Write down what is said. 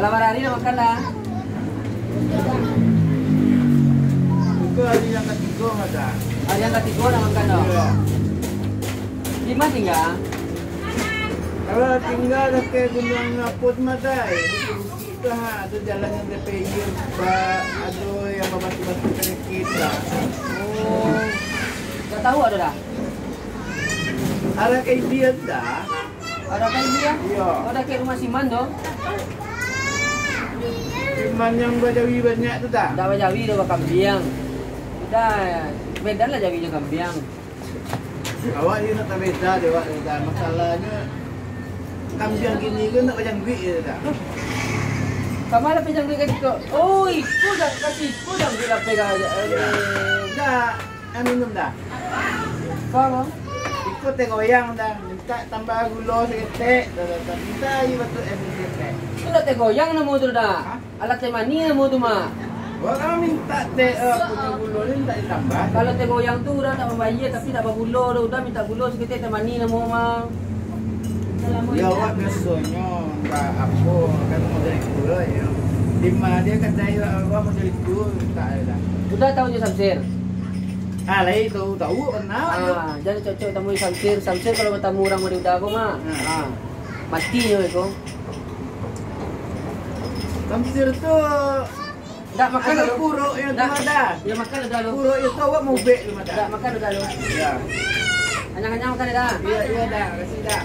Malam hari dah makan dah. Itu hari yang ketiga ada. Hari yang ketiga dah makan dah. Iya. Di mana tinggal? Kalau tinggal dekat Gunung Ngaput Madai, itu ada jalan yang DPI, ada yang batu-batu kerikit lah. Oh, tak tahu ada dah. Ada kayak dia dah. Ada kan dia? Iya. Ada kayak rumah Siman dong. Cuman yang Bajawi banyak tu dah. Dah Jawi dah Kambiang. Dah beda lah Jawi dengan Kambiang. Awak ni nak tak beza dia awak dah. Masalahnya Kambiang gini kan nak macam duit je dah. Kamu ada pinjam duit kat kau? Oh, ikut dah kasih ikut dah duit apa dah? Dah, minum dah. Kau? Ikut teh goyang dah. Minta tambah gula seketek. Dah. Minta aja betul seketek. Tu dah teh goyang nama tu dah. Alat teh mani nama tu mah. Orang minta teh punya gula ni minta ditambah. Kalau teh goyang tu udah tak membayar tapi tak bergula dah. Udah minta gula sikit teh mani nama mah. Ya awak biasanya enggak apa kan model itu lah ya. Lima dia kata ya awak model itu tak ada. Udah tahu je Samsir. Ah lah itu tahu kenal. Jadi cocok tamu Samsir. Samsir kalau bertamu orang mau udah apa mah. Mati je itu. Samsir tu tak makan ada puruk yang tu ada. Ya makan udah lu. Puruk itu awak mau bek tu ada. Tak makan udah lu. Ya. Hanya-hanya makan dah. Iya dah, kasih dah.